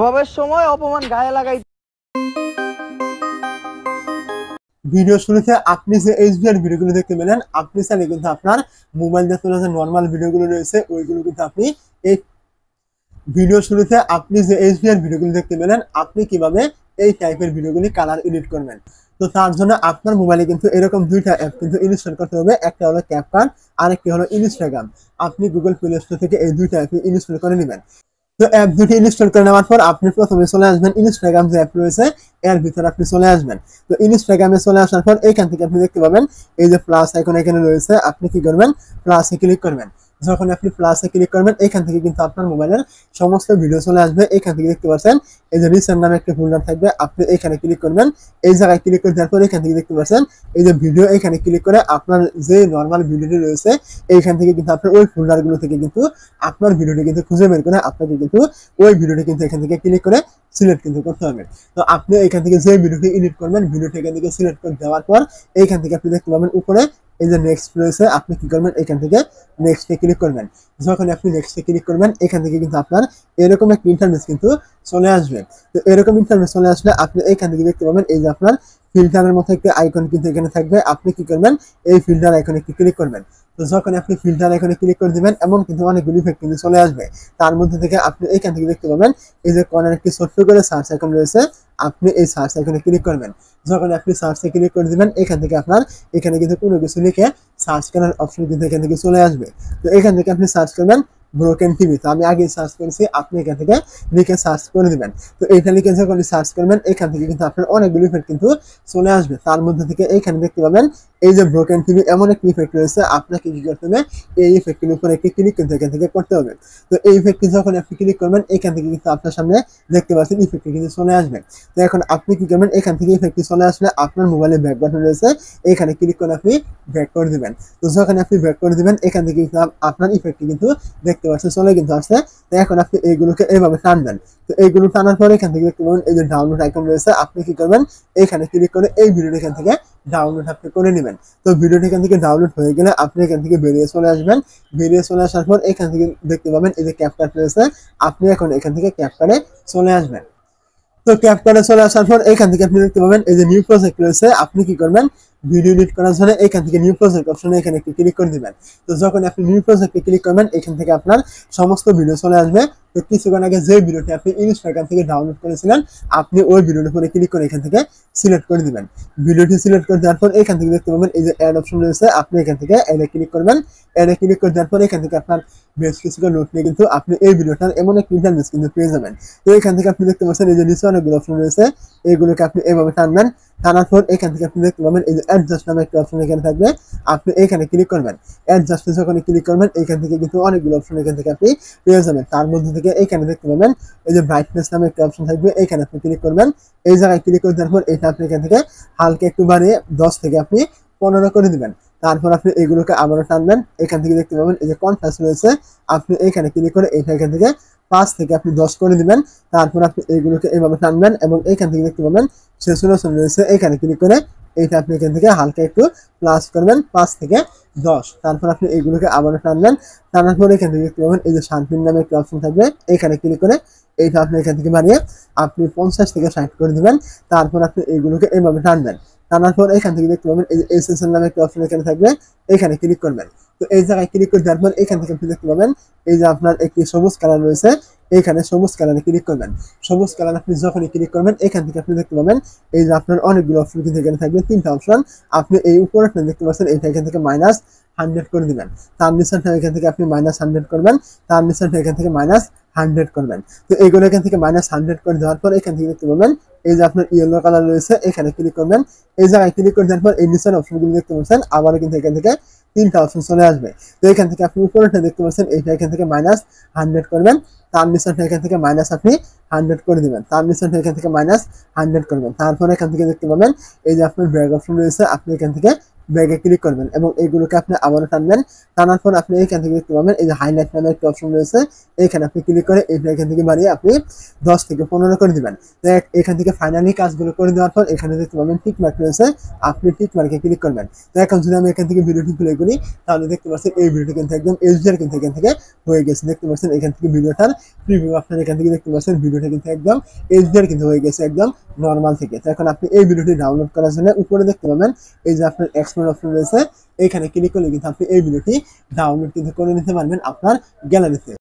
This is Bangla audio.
সবের সময় অপমান গায়ে লাগাই। ভিডিও শুরুতে আপনি যে এইচডিআর ভিডিওগুলো দেখতে পেলেন, আপনি চাইলে কিন্তু আপনার মোবাইল দিয়ে তোলা যে নর্মাল ভিডিওগুলো রয়েছে ওইগুলো কিন্তু আপনি এই ভিডিও শুরুতে আপনি যে এইচডিআর ভিডিওগুলো দেখতে পেলেন, আপনি কিভাবে এই টাইপের ভিডিওগুলি কালার এডিট করবেন। তো তার জন্য আপনার মোবাইলে কিন্তু এরকম দুইটা অ্যাপ কিন্তু ইনস্টল করতে হবে। একটা হলো ক্যাপকাট আর একটি হলো ইনস্টাগ্রাম। আপনি গুগল প্লে স্টোর থেকে এই দুইটা অ্যাপ ইনস্টল করে নেবেন। তো অ্যাপ দুটি ইনস্টল করে নেওয়ার পর আপনি প্রথমে চলে আসবেন ইনস্টাগ্রাম যে অ্যাপ রয়েছে এর ভিতরে আপনি চলে আসবেন। তো ইনস্টাগ্রামে চলে আসার পর এইখান থেকে আপনি দেখতে পাবেন এই যে প্লাস আইকন এখানে রয়েছে, আপনি কি করবেন প্লাসে ক্লিক করবেন। যখন আপনি প্লাসে ক্লিক করবেন এখান থেকে কিন্তু আপনার মোবাইলের সমস্ত ভিডিও চলে আসবে। এখান থেকে দেখতে পাচ্ছেন এই যে রিসেন্ট নামে একটা ফোল্ডার থাকবে, আপনি এখানে ক্লিক করবেন। এই জায়গায় ক্লিক করে দেওয়ার পর এখান থেকে দেখতে পাচ্ছেন এই যে ভিডিও, এখানে ক্লিক করে আপনার যে নর্মাল ভিডিওটি রয়েছে এইখান থেকে কিন্তু আপনার ওই ফোল্ডারগুলো থেকে কিন্তু আপনার ভিডিওটি কিন্তু খুঁজে বের করে আপনাকে কিন্তু ওই ভিডিওটি কিন্তু এখান থেকে ক্লিক করে সিলেক্ট কিন্তু করতে হবে। তো আপনি এখান থেকে যে ভিডিওটি এডিট করবেন ভিডিওটি এখান থেকে সিলেক্ট করে দেওয়ার পর এইখান থেকে আপনি দেখতে পাবেন উপরে এই যে নেক্সট রয়েছে, আপনি কি করবেন এখান থেকে নেক্সটে ক্লিক করবেন। যখন আপনি নেক্সটে ক্লিক করবেন এখান থেকে কিন্তু আপনার এরকম একটা ইন্টারফেস কিন্তু চলে আসবে। তো এরকম ইন্টারফেস চলে আসলে আপনি এখান থেকে দেখতে পাবেন এই যে আপনার ফিল্টারের মতো একটা আইকন কিন্তু এখানে থাকবে, আপনি কি করবেন এই ফিল্টার আইকনে একটু ক্লিক করবেন। তো যখন আপনি ফিল্টার আইকনে ক্লিক করে দিবেন এমন কিন্তু অনেকগুলি ইফেক্ট কিন্তু চলে আসবে। তার মধ্যে থেকে আপনি এখান থেকে দেখতে পাবেন এই যে কর্নার একটি ছোট্ট করে সার্চ আইকন রয়েছে, আপনি এই সার্চ আইকনে ক্লিক করবেন। যখন আপনি সার্চে ক্লিক করে দিবেন এখান থেকে আপনার এখানে কিন্তু কোনো কিছু লিখে সার্চ করার অপশন কিন্তু এখান থেকে চলে আসবে। তো এখান থেকে আপনি সার্চ করবেন ব্রোকেন টিভি। তো আমি আগে সার্চ করেছি, আপনি এখান থেকে লিখে সার্চ করে দিবেন। তো এইটা লিখে যখন সার্চ করবেন এখান থেকে কিন্তু আপনার অনেকগুলো ইফেক্ট কিন্তু চলে আসবে। তার মধ্যে থেকে এইখানে দেখতে পাবেন এই যে ব্রোকেন টিভি এমন একটি ইফেক্ট রয়েছে, আপনাকে কি করতে হবে এই ইফেক্টের উপর একটি ক্লিক কিন্তু এখান থেকে করতে হবে। তো এই ইফেক্টটি যখন আপনি ক্লিক করবেন এখান থেকে কিন্তু আপনার সামনে দেখতে পাচ্ছেন ইফেক্টটি কিন্তু চলে আসবে। তো এখন আপনি কি করবেন এখান থেকে ইফেক্টটি চলে আসলে আপনার মোবাইলে ব্যাক বাটন রয়েছে, এখানে ক্লিক করে আপনি ব্যাক করে দিবেন। তো যখন আপনি ব্যাক করে দিবেন এখান থেকে কিন্তু আপনার ইফেক্টটি কিন্তু দেখতে পাচ্ছেন চলে কিন্তু আসছে। তো এখন আপনি এইগুলোকে এইভাবে টানবেন। তো এইগুলো টানার পরে এখান থেকে দেখতে পাবেন এই যে ডাউনলোড আইকন রয়েছে, আপনি কি করবেন এখানে ক্লিক করে এই ভিডিওটি এখান থেকে ডাউনলোড আপনি করে নেবেন। তো ভিডিওটি এখান থেকে ডাউনলোড হয়ে গেলে আপনি এখান থেকে বেরিয়ে চলে আসবেন। বেরিয়ে চলে আসার পর এখান থেকে দেখতে পাবেন এই যে ক্যাপকাট রয়েছে, আপনি এখন এখান থেকে ক্যাপকাটে চলে আসবেন। তো ক্যাপকাটে চলে আসার পর এখান থেকে আপনি দেখতে পাবেন এই যে নিউ প্রজেক্ট রয়েছে, আপনি কি করবেন ভিডিও এডিট করার জন্য এখান থেকে নিউ প্রজেক্ট অপশনে এখানে একটু ক্লিক করে দিবেন। তো যখন আপনি নিউ প্রজেক্টে ক্লিক করবেন এখান থেকে আপনার সমস্ত ভিডিও চলে আসবে। তো কিছুক্ষণ আগে যে ভিডিওটি আপনি ইনস্টাগ্রাম থেকে ডাউনলোড করেছিলেন আপনি ওই ভিডিওর উপরে ক্লিক করে এখান থেকে সিলেক্ট করে দিবেন। ভিডিওটি সিলেক্ট করে দেওয়ার পর এখান থেকে দেখতে পাবেন এই যে অ্যাড অপশন রয়েছে, আপনি এখান থেকে অ্যাডে ক্লিক করবেন। অ্যাডে ক্লিক করে দেওয়ার পর এখান থেকে আপনার বেশ কিছুটা নোট নিয়ে কিন্তু আপনি এই ভিডিওটার এমন একটা ইন্টারফেস কিন্তু পেয়ে যাবেন। তো এখান থেকে আপনি দেখতে পাচ্ছেন এই যে নিচে অনেকগুলো অপশন রয়েছে, এইগুলোকে আপনি এভাবে টানবেন। টানার পর এখান থেকে আপনি দেখতে পাবেন এই যে অ্যাডজাস্ট নামে একটা অপশন এখানে থাকবে, আপনি এখানে ক্লিক করবেন। অ্যাডজাস্টে যখন ক্লিক করবেন এখান থেকে কিন্তু অনেকগুলো অপশন এখান থেকে আপনি পেয়ে যাবেন। তার মধ্যে থেকে এখানে দেখতে পাবেন এই যে ব্রাইটনেস নামে একটা অপশন থাকবে, এখানে আপনি ক্লিক করবেন। এই জায়গায় ক্লিক করে দেওয়ার পর এটা আপনি এখান থেকে হালকা একটু বাড়িয়ে 10 থেকে আপনি 15 করে দিবেন। তারপর আপনি এগুলোকে আবারও টানবেন। এখান থেকে দেখতে পাবেন এই যে কন্ট্রাস্ট রয়েছে, আপনি এখানে ক্লিক করে এটা এখান থেকে 5 থেকে আপনি 10 করে দিবেন। তারপর আপনি এইগুলোকে এইভাবে টানবেন এবং এখান থেকে দেখতে পাবেন সেচুরেশন রয়েছে, এখানে ক্লিক করে এইটা আপনি এখান থেকে হালকা একটু প্লাস করবেন 5 থেকে 10। তারপর আপনি এইগুলোকে আবারও টানবেন। টানার পরে এখান থেকে দেখতে পাবেন এই যে শান্তির নামে একটা অপশন থাকবে, এখানে ক্লিক করে এইটা আপনি এখান থেকে বাড়িয়ে আপনি 50 থেকে 60 করে দিবেন। তারপর আপনি এইগুলোকে এইভাবে টানবেন। টানার পর এখান থেকে দেখতে পাবেন এই যে এসএসএল নামে একটা অপশন এখানে থাকবে, এখানে ক্লিক করবেন। তো এই জায়গায় ক্লিক করে দেওয়ার পর এখান থেকে আপনি দেখতে পাবেন এই যে আপনার একটি সবুজ কালার রয়েছে, এখানে সবুজ কালারে ক্লিক করবেন। সবুজ কালার আপনি যখনই ক্লিক করবেন এখান থেকে আপনি দেখতে পাবেন এই যে আপনার অনেকগুলো অপশন কিন্তু এখানে থাকবে, 3টা অপশন। আপনি এই উপরে দেখতে পাচ্ছেন এইটা এখান থেকে -100 করে দিবেন। তার নিচেরটা এখান থেকে আপনি -100 করবেন, তার নিচেরটা এখান থেকে -100 করবেন। তো এইগুলো এখান থেকে -100 করে দেওয়ার পর এখান থেকে দেখতে পাবেন এই যে আপনার ইয়েলো কালার রয়েছে, এখানে ক্লিক করবেন। এই জায়গায় ক্লিক করে দেওয়ার পর এই নিচের অপশনগুলো দেখতে পাচ্ছেন, আবারও কিন্তু এখান থেকে 3টা অপশন চলে আসবে। তো এখান থেকে আপনি উপরেটা দেখতে পাচ্ছেন এইটা এখান থেকে -100 করবেন, তার নিচেরটা এখান থেকে আপনি 100 করে দিবেন, তার নিচেরটা এখান থেকে -100 করবেন। তারপর এখান থেকে দেখতে পাবেন এই যে আপনার ব্র্যাক অপশন রয়েছে, আপনি এখান থেকে ব্যাগে ক্লিক করবেন এবং এইগুলোকে আপনি আবারও টানবেন। টানার পর আপনি এখান থেকে দেখতে পাবেন এই যে হাইলাইট নামে একটা অপশন রয়েছে, এখানে আপনি ক্লিক করে এইটা এখান থেকে বাড়িয়ে আপনি 10 থেকে 15 করে দিবেন। এখান থেকে ফাইনালি কাজগুলো করে দেওয়ার পর এখানে দেখতে পাবেন টিক মার্ক রয়েছে, আপনি টিক মার্কে ক্লিক করবেন। তো এখন যদি আমি এখান থেকে ভিডিওটি প্লে করি তাহলে দেখতে পাচ্ছেন এই ভিডিওটি কিন্তু একদম এইচডিআর কিন্তু এখান থেকে হয়ে গেছে। দেখতে পাচ্ছেন এখান থেকে ভিডিওটার প্রিভিউ আপনার এখান থেকে দেখতে পাচ্ছেন ভিডিওটা কিন্তু একদম এইচডিআর কিন্তু হয়ে গেছে একদম নর্মাল থেকে। তো এখন আপনি এই ভিডিওটি ডাউনলোড করার জন্য উপরে দেখতে পাবেন এই যে আপনার এক্সপোর্ট অপশন রয়েছে, এখানে ক্লিক করলে কিন্তু আপনি এই ভিডিওটি ডাউনলোড কিন্তু করে নিতে পারবেন আপনার গ্যালারিতে।